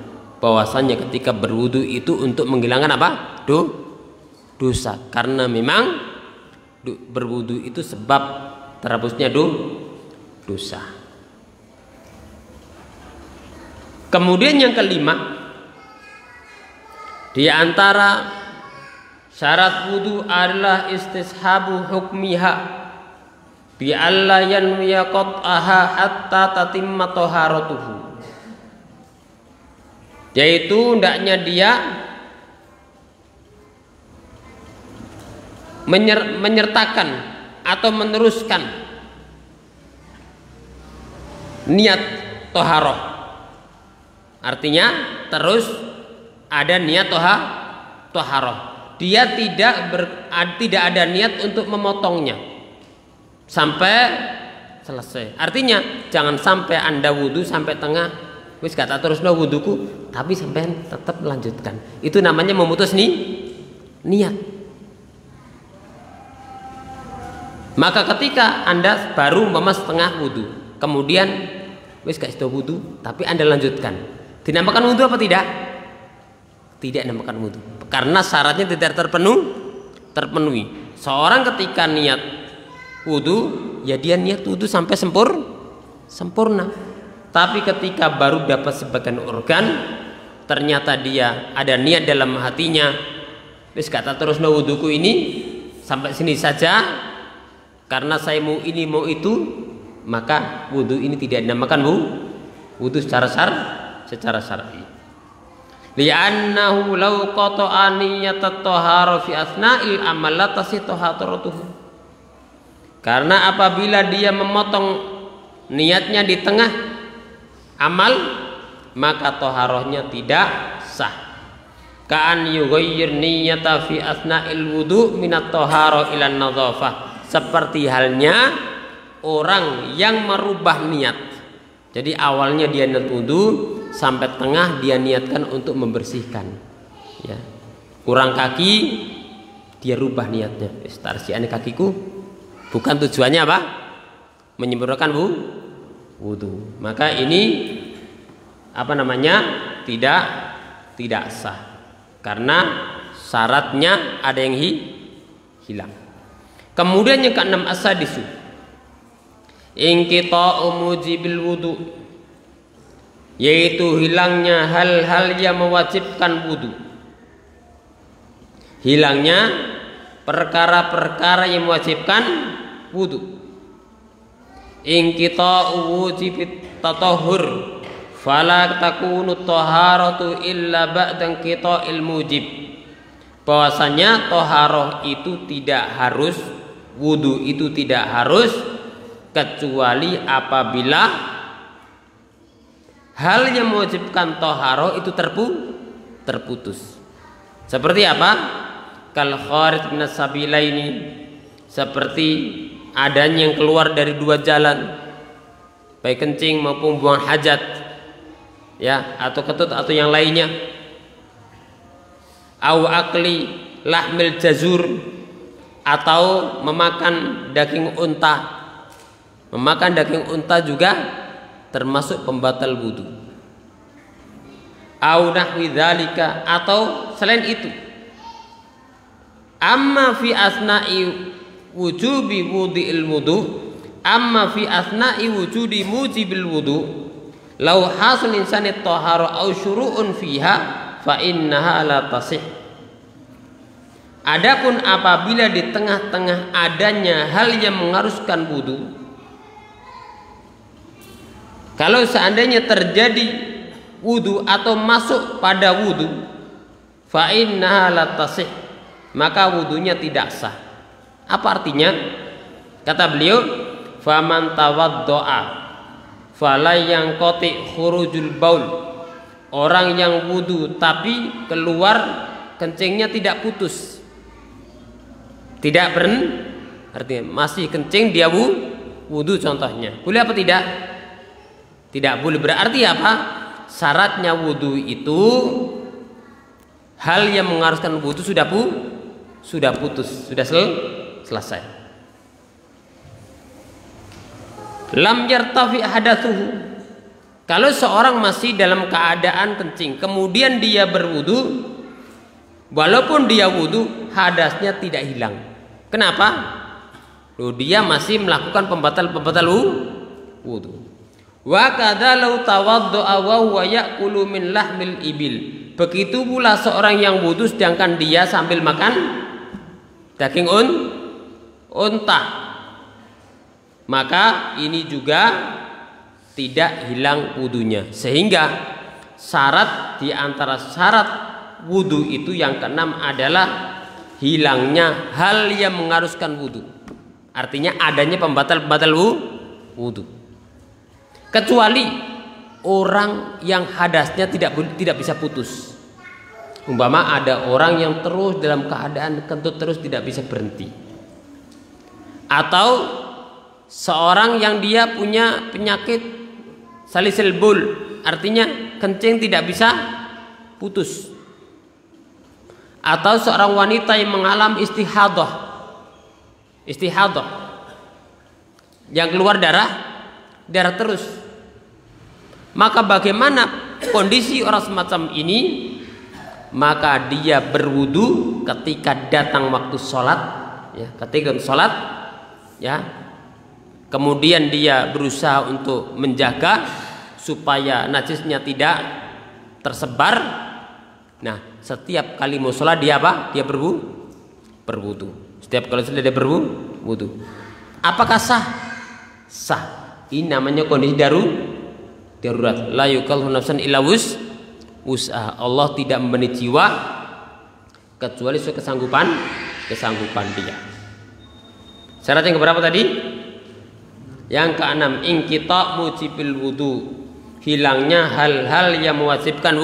bahwasanya ketika berwudu itu untuk menghilangkan apa? Dosa. Karena memang berwudu itu sebab terhapusnya dosa. Kemudian yang kelima, di antara syarat wudu adalah istishabu hukmiha bi alla yanwiya qat'aha hatta tatimma taharatuhu. Yaitu hendaknya dia menyertakan atau meneruskan niat toharoh. Artinya terus ada niat toharoh. Dia tidak ada niat untuk memotongnya sampai selesai. Artinya jangan sampai Anda wudu sampai tengah, wis kata terusno wuduku, tapi sampai tetap melanjutkan. Itu namanya memutus niat. Maka ketika Anda baru setengah wudu, kemudian wis gak sudah wudu, tapi Anda lanjutkan, dinamakan wudu apa tidak? Tidak dinamakan wudu, karena syaratnya tidak terpenuhi. Seorang ketika niat wudu, ya dia niat wudu sampai sempurna. Tapi ketika baru dapat sebagian organ, ternyata dia ada niat dalam hatinya, wis kata terus no wuduku ini sampai sini saja, karena saya mau ini mau itu, maka wudu ini tidak dinamakan wudu secara syar'i. Li'annahu law qata'a niyatat tahara fi asna'il amal la tasih taharatuhu. Karena apabila dia memotong niatnya di tengah amal, maka taharahnya tidak sah. Ka'an yughayyir niyata fi asna'il wudu minat tahara ila nadhafah. Seperti halnya orang yang merubah niat. Jadi awalnya dia niat wudu, sampai tengah dia niatkan untuk membersihkan. Ya. Kurang kaki, dia rubah niatnya. Starsiane kakiku, bukan tujuannya apa? Menyempurnakan wudu. Maka ini tidak sah. Karena syaratnya ada yang hilang. Kemudian yang keenam as-sadisu, inqita'u mujibil wudu, yaitu hilangnya hal-hal yang mewajibkan wudu. Hilangnya perkara-perkara yang mewajibkan wudu. Inqita'u wujibit tatahhur fala takunu taharatu illa ba'da inqita'il mujib. Bahwasanya taharah itu tidak harus, wudu itu tidak harus, kecuali apabila hal yang mewajibkan taharah itu terputus. Seperti apa? Kal kharij minas sabilaini, seperti adanya yang keluar dari dua jalan, baik kencing maupun buang hajat, ya, atau ketut atau yang lainnya. Au akli lahmil jazur, atau memakan daging unta. Memakan daging unta juga termasuk pembatal wudu. Au nahwi dzalika, atau selain itu. Amma fi asna'i wujubi wudi'il wudu, amma fi asna'i wujudi mujibil wudu, law hasul insani tahara au syuru'un fiha fa innaha la tasih. Adapun apabila di tengah-tengah adanya hal yang mengharuskan wudu, kalau seandainya terjadi wudu atau masuk pada wudu, fa innaha la tasih, maka wudunya tidak sah. Apa artinya? Kata beliau, faman tawaddo'a fala yanqati khurujul baul. Orang yang wudu tapi keluar kencingnya tidak putus, tidak artinya masih kencing dia wudu contohnya, boleh apa tidak? Tidak boleh. Berarti apa? Syaratnya wudu itu hal yang mengharuskan wudu sudah putus, sudah selesai. Lam yartafi hadatsuhu, Kalau seorang masih dalam keadaan kencing, kemudian dia berwudu, walaupun dia wudu, hadasnya tidak hilang. Kenapa? Loh, dia masih melakukan pembatal wudu. Wa kadza law tawadda'a wa huwa ya'kulu min lahmil ibil. Begitu pula seorang yang wudu sedangkan dia sambil makan daging unta. Maka ini juga tidak hilang wudunya. Sehingga syarat di antara syarat wudu itu yang keenam adalah hilangnya hal yang mengharuskan wudu. Artinya adanya pembatal wudu. Kecuali orang yang hadasnya tidak bisa putus. Umpama ada orang yang terus dalam keadaan kentut terus tidak bisa berhenti. Atau seorang yang dia punya penyakit salisil bul, artinya kencing tidak bisa putus. Atau seorang wanita yang mengalami istihadah yang keluar darah terus. Maka bagaimana kondisi orang semacam ini? Maka dia berwudu ketika datang waktu sholat, ya, ketika sholat, ya. Kemudian dia berusaha untuk menjaga supaya najisnya tidak tersebar. Nah, setiap kali mau sholat dia apa? Dia berwudu. Setiap kali sholat dia berwudu. Apakah sah? Sah. Ini namanya kondisi darurat. La yukallifu nafsan illa wus'aha. Allah tidak membebani jiwa kecuali sesuai kesanggupan dia. Syarat yang keberapa tadi? Yang keenam, inqita mujibil wudu, hilangnya hal-hal yang mewajibkan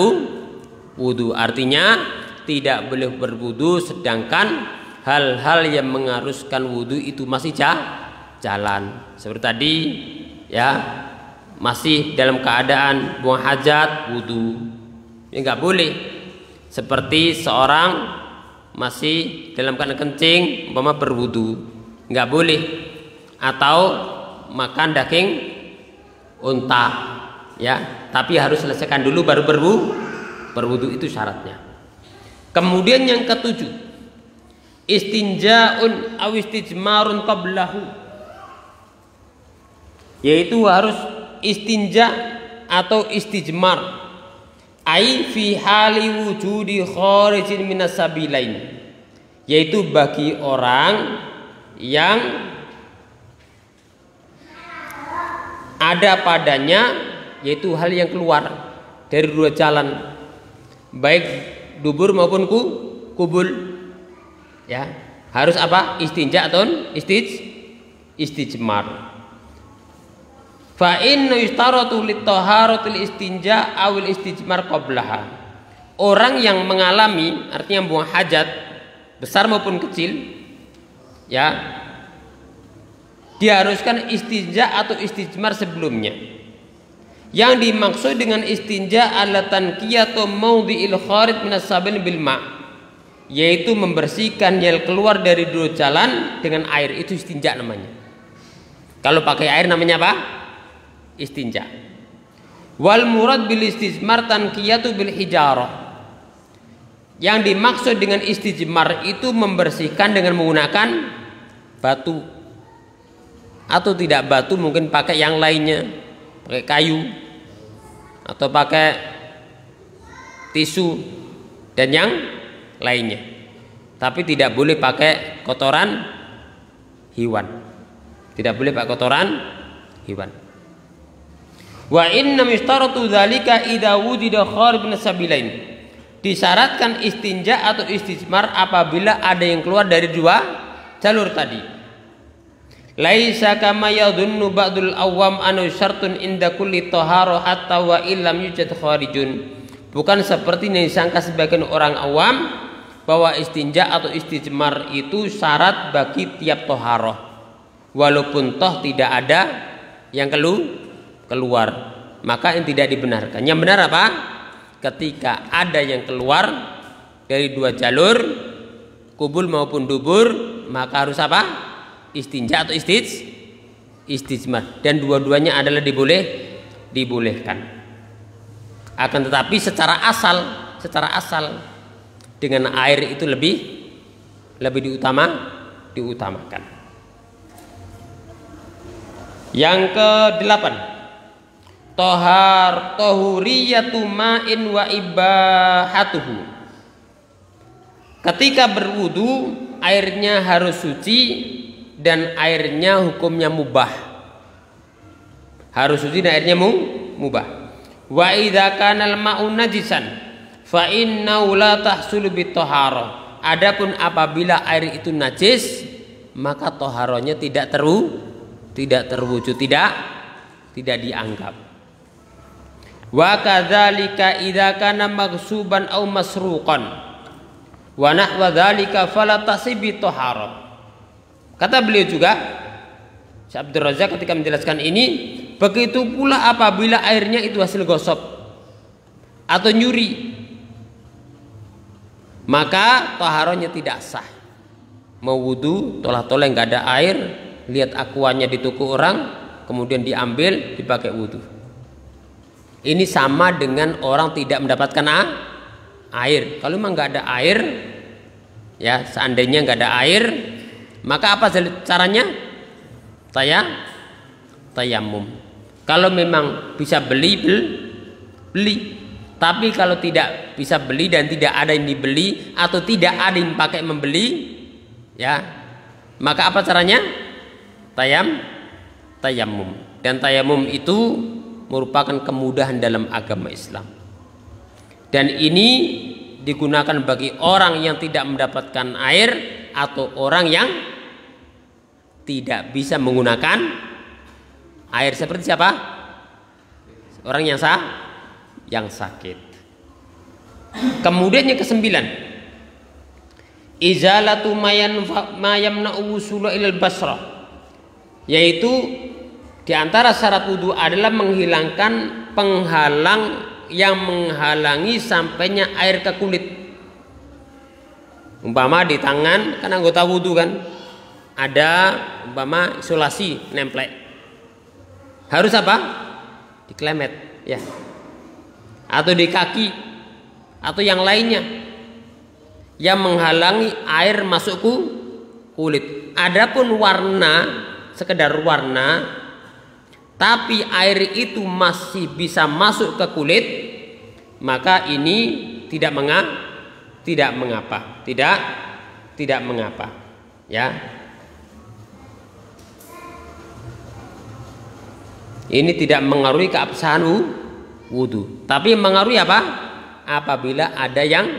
wudu. Artinya tidak boleh berwudu sedangkan hal-hal yang mengharuskan wudu itu masih jalan. Seperti tadi, ya, masih dalam keadaan buang hajat, wudu, ya nggak boleh. Seperti seorang masih dalam keadaan kencing, umpama berwudu, nggak boleh. Atau makan daging unta, ya, tapi harus selesaikan dulu baru berwudu, itu syaratnya. Kemudian yang ketujuh, istinja'un aw istijmarun qablahu, yaitu harus istinja atau istijmar, ai fi hali wujudi kharijin minas sabilain, yaitu bagi orang yang ada padanya, yaitu hal yang keluar dari dua jalan, baik dubur maupun kubul, ya, harus apa? Istinja atau istijmar. Fa inna yustaratu lit-taharatil istinja awil istijmar qablaha. Orang yang mengalami, artinya buang hajat besar maupun kecil, ya, diharuskan istinja atau istijmar sebelumnya. Yang dimaksud dengan istinja adalah tanqiyatu maudhi'il kharij minas sabil bil ma', yaitu membersihkan yang keluar dari dua jalan dengan air, itu istinja namanya. Kalau pakai air namanya apa? Istinja. Wal murad bil istijmar tanqiyatu bil hijarah. Yang dimaksud dengan istijmar itu membersihkan dengan menggunakan batu, atau tidak batu, mungkin pakai yang lainnya, pakai kayu atau pakai tisu dan yang lainnya. Tapi tidak boleh pakai kotoran hewan. Tidak boleh pakai kotoran hewan. Wa inna mistaratu dzalika idza wujida kharij min sabilain. Disyaratkan istinja atau istijmar apabila ada yang keluar dari dua jalur tadi. Laisa kama yadhunnu ba'dul awam anu syartun inda kulli tahara hatta wa illam yujad kharijun. Bukan seperti yang disangka sebagian orang awam bahwa istinja atau istijmar itu syarat bagi tiap taharah, walaupun toh tidak ada yang keluar, maka yang tidak dibenarkan. Yang benar apa? Ketika ada yang keluar dari dua jalur, kubul maupun dubur, maka harus apa? Istinja atau istijmar, dan dua-duanya adalah dibolehkan. Akan tetapi secara asal dengan air itu lebih diutamakan. Yang ke-8, tahuriyatu ma'in wa ibahatuhu. Ketika berwudu airnya harus suci dan airnya hukumnya mubah. Harus suci dan airnya mubah. Wa idza kana al-ma'u najisan fa innahu la tahsulu bithaharah. Adapun apabila air itu najis, maka taharahnya tidak terwujud, tidak dianggap. Wa kadzalika idza kana maghsuban aw masruqan wa nahwa dzalika fala tasibi taharah. Kata beliau juga, Syekh Abdul Razak ketika menjelaskan ini, begitu pula apabila airnya itu hasil gosok atau nyuri, maka taharahnya tidak sah. Mau wudu tolah-tolah nggak ada air, lihat akuannya di toko orang, kemudian diambil dipakai wudu. Ini sama dengan orang tidak mendapatkan air. Kalau memang nggak ada air, ya seandainya nggak ada air, maka apa caranya? Tayamum. Kalau memang bisa beli. Tapi kalau tidak bisa beli dan tidak ada yang dibeli atau tidak ada yang pakai membeli, ya, maka apa caranya? Tayamum. Dan tayamum itu merupakan kemudahan dalam agama Islam. Dan ini digunakan bagi orang yang tidak mendapatkan air atau orang yang tidak bisa menggunakan air. Seperti siapa? Orang yang sakit. Kemudian yang ke-9, izalatu ma yamna'u wusula ilal basrah, yaitu di antara syarat wudu adalah menghilangkan penghalang yang menghalangi sampainya air ke kulit. Umpama di tangan kan anggota wudu kan, ada umpama isolasi nemplek, harus apa? Diklemet, ya. Atau di kaki atau yang lainnya yang menghalangi air masuk ke kulit. Adapun warna, sekedar warna, tapi air itu masih bisa masuk ke kulit, maka ini tidak mengapa, ya. Ini tidak mengaruhi keabsahan wudu, tapi mengaruhi apa? Apabila ada yang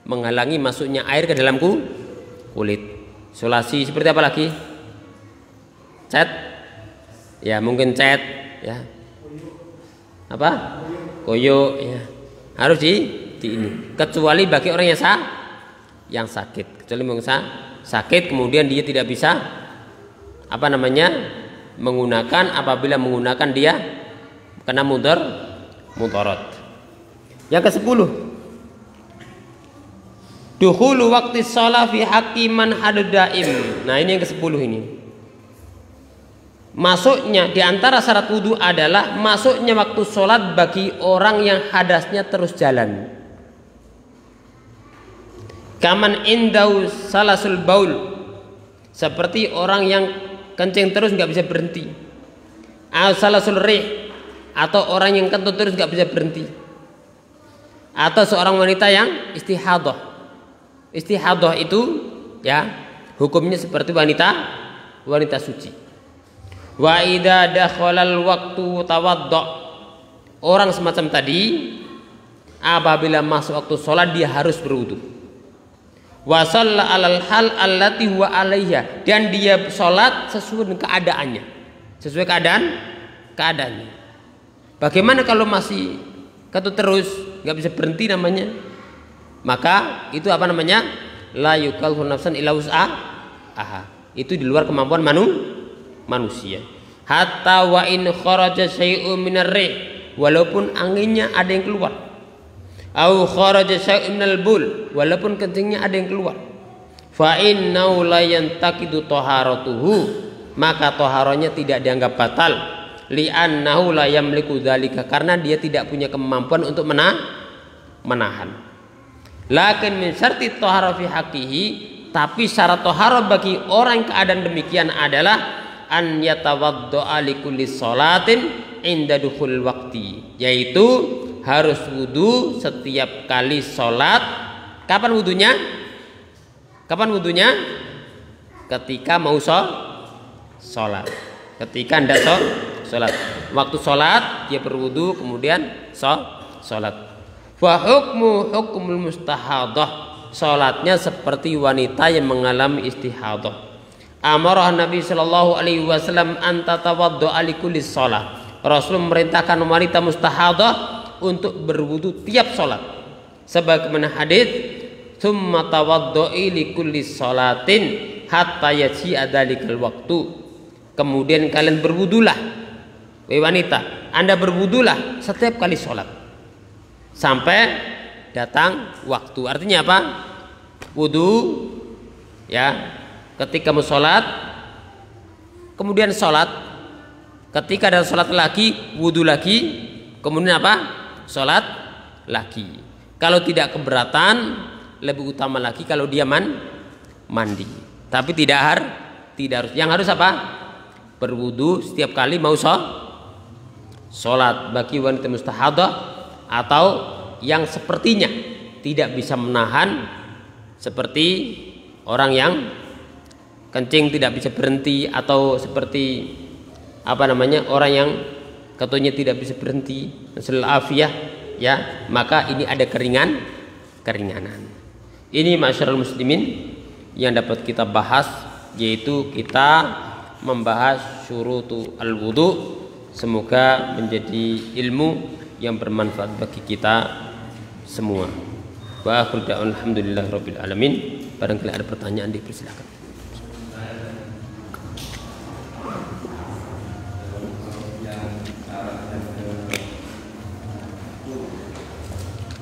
menghalangi masuknya air ke dalam kulit. Isolasi seperti apa lagi? Cat, ya mungkin cat, ya. Apa? Koyo, ya. Harus di ini. Kecuali bagi orang yang sakit. Kecuali sakit kemudian dia tidak bisa menggunakan, apabila menggunakan dia kena mudarat. Yang ke-10, dukhulu waqti shalah fi haqqi man haddaim. Nah, ini yang ke-10 ini. Masuknya di antara syarat wudu adalah masuknya waktu sholat bagi orang yang hadasnya terus jalan. Kaman indau salasul baul, seperti orang yang kencing terus nggak bisa berhenti. Salasul rih, atau orang yang kentut terus nggak bisa berhenti. Atau seorang wanita yang istihadah. Istihadah itu, ya, hukumnya seperti wanita suci. Wa idza dakhalal waqtu tawadda. Orang semacam tadi apabila masuk waktu sholat dia harus berwudu. Wa shalla alal hal allati huwa alaiha, dan dia sholat sesuai dengan keadaannya. Sesuai keadaannya. Bagaimana kalau masih ketut terus, nggak bisa berhenti namanya? Maka itu apa namanya? La yukallifu nafsan illa wus'aha. Itu di luar kemampuan manusia. Hatta wa in kharaja syai'un minar rih, walaupun anginnya ada yang keluar. Au kharaja syai'un minal bul, walaupun kencingnya ada yang keluar. Fa innahu la yantaqidu taharatuhu, maka taharahnya tidak dianggap batal. li'annahu la yamliku dzalika, karena dia tidak punya kemampuan untuk menahan. Lakin min syarti thahara fi haqqihi, tapi syarat thahara bagi orang yang keadaan demikian adalah an yatawaddo'a li kulli sholatin inda dukhul waqti, yaitu harus wudu setiap kali sholat. Kapan wudunya? Ketika mau sholat. Ketika hendak sholat. Waktu sholat dia berwudu, kemudian sholat. Wa hukmul mustahadah, sholatnya seperti wanita yang mengalami istihadah. Amarah Nabi sallallahu alaihi wasallam an tatawaddo'a li kulli shalah. Rasul memerintahkan wanita mustahadah untuk berwudu tiap sholat, sebagaimana hadis tsumma tawaddo'i li kulli sholatin hatta yaji'a dzalikal waktu. Kemudian kalian berwudulah, wahai wanita, Anda berwudulah setiap kali sholat sampai datang waktu. Artinya apa? Wudu ya ketika mau sholat, kemudian sholat, ketika ada sholat lagi wudu lagi, kemudian apa? Sholat lagi. Kalau tidak keberatan, lebih utama lagi kalau dia mandi. Tapi tidak harus. Yang harus apa? Berwudu setiap kali mau sholat. Bagi wanita mustahadah atau yang sepertinya tidak bisa menahan, seperti orang yang kencing tidak bisa berhenti, atau seperti orang yang katanya tidak bisa berhenti, nasalul afiyah ya, maka ini ada keringanan. Ini masyarul muslimin yang dapat kita bahas, yaitu kita membahas syurutu al-wudu. Semoga menjadi ilmu yang bermanfaat bagi kita semua. Wa akhiru da'wana alhamdulillahirabbil alamin. Barangkali ada pertanyaan, dipersilakan.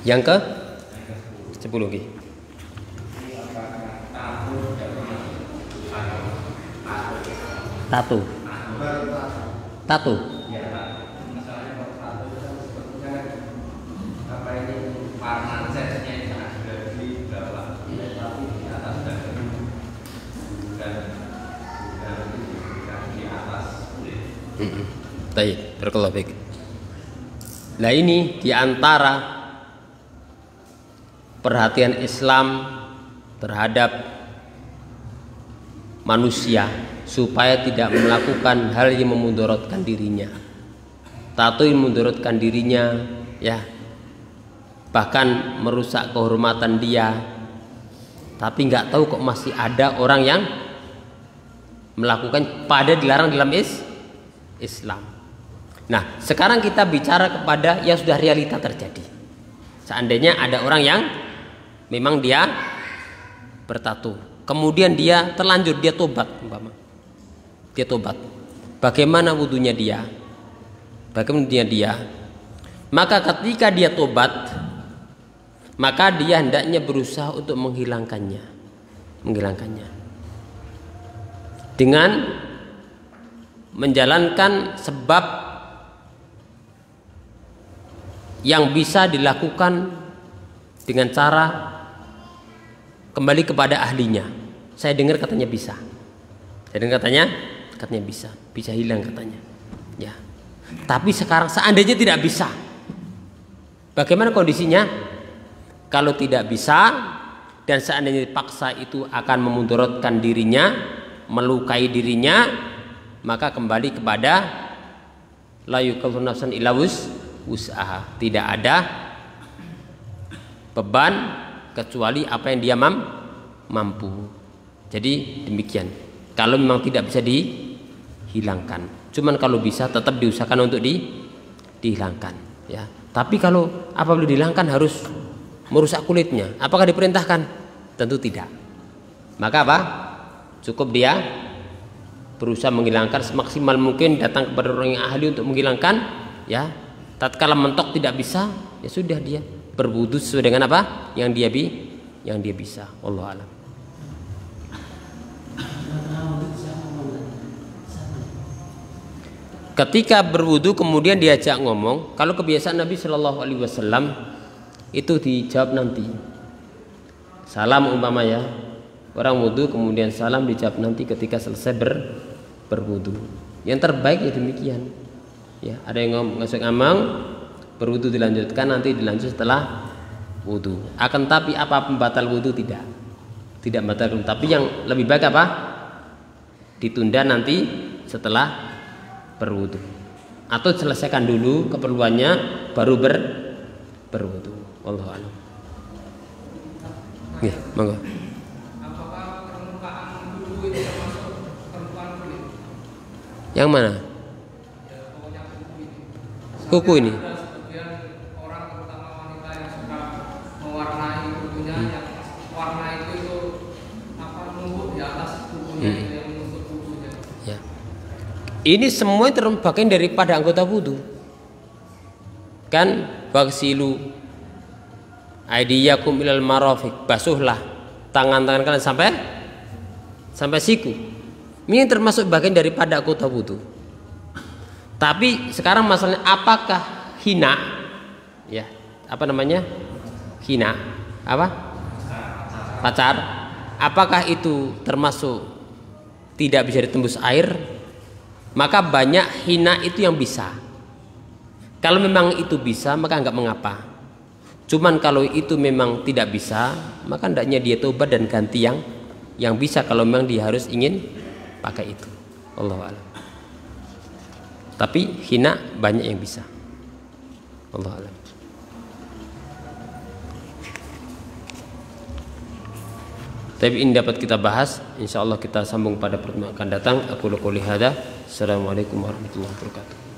Yang ke 10 lagi. Tato. Baik, barakallahu fiik. Nah, ini diantara perhatian Islam terhadap manusia supaya tidak melakukan hal yang memudaratkan dirinya. Tato yang memudaratkan dirinya ya, bahkan merusak kehormatan dia. Tapi nggak tahu kok masih ada orang yang melakukan, pada dilarang dalam Islam. Nah, sekarang kita bicara kepada yang sudah realita terjadi. Seandainya ada orang yang memang dia bertato, kemudian dia terlanjur, dia tobat, bagaimana wudunya dia? Maka ketika dia tobat, maka dia hendaknya berusaha untuk menghilangkannya dengan menjalankan sebab yang bisa dilakukan dengan cara kembali kepada ahlinya. Saya dengar katanya bisa. Bisa hilang katanya. Ya. Tapi sekarang seandainya tidak bisa, bagaimana kondisinya? Kalau tidak bisa dan seandainya dipaksa, itu akan memudaratkan dirinya, melukai dirinya, maka kembali kepada la yukallifu nafsan illa wus'aha. Tidak ada beban kecuali apa yang dia mampu. Jadi demikian. Kalau memang tidak bisa dihilangkan, cuman kalau bisa tetap diusahakan untuk dihilangkan ya. Tapi kalau apabila dihilangkan harus merusak kulitnya, apakah diperintahkan? Tentu tidak. Maka apa? Cukup dia berusaha menghilangkan semaksimal mungkin, datang kepada orang yang ahli untuk menghilangkan ya. Tatkala mentok tidak bisa, ya sudah, dia berwudu sesuai dengan apa yang dia bisa. Wallahu a'lam. ketika berwudu kemudian diajak ngomong, kalau kebiasaan Nabi Shallallahu Alaihi Wasallam itu dijawab nanti. Salam umpama ya, orang wudu kemudian salam dijawab nanti ketika selesai berwudu. Yang terbaik ya demikian. Ya, ada yang ngomong berwudu dilanjutkan, nanti dilanjut setelah wudu. Akan tapi apa pembatal wudu? Tidak batal. Tapi yang lebih baik apa? Ditunda nanti setelah berwudu, atau selesaikan dulu keperluannya baru berwudu. Wallahu a'lam. Ya, monggo. Apakah permukaan tubuh itu termasuk permukaan kulit? Yang mana? Ya, pokoknya kuku ini. Kuku ini. Ada sebagian orang terutama wanita yang suka mewarnai kukunya, yang warna itu apa numpuk di atas kukunya, yang menutup kukunya. Ya. Ini semua terbagian daripada anggota wudu. Kan waghsilu aydiyakum ilal marafiq, basuhlah tangan-tangan kalian sampai siku. Ini termasuk bagian daripada anggota wudu. Tapi sekarang masalahnya apakah hina? Ya, apa namanya? Hina. Apa? Pacar. Apakah itu termasuk tidak bisa ditembus air? Maka banyak hina itu yang bisa. Kalau memang itu bisa maka enggak mengapa. Cuman kalau itu memang tidak bisa, maka hendaknya dia tobat dan ganti yang bisa kalau memang dia harus ingin pakai itu. Allahu a'lam. Tapi hina banyak yang bisa. Allahu a'lam. Tapi ini dapat kita bahas, insyaallah kita sambung pada pertemuan akan datang. Aku qouli hadza. Assalamualaikum warahmatullahi wabarakatuh.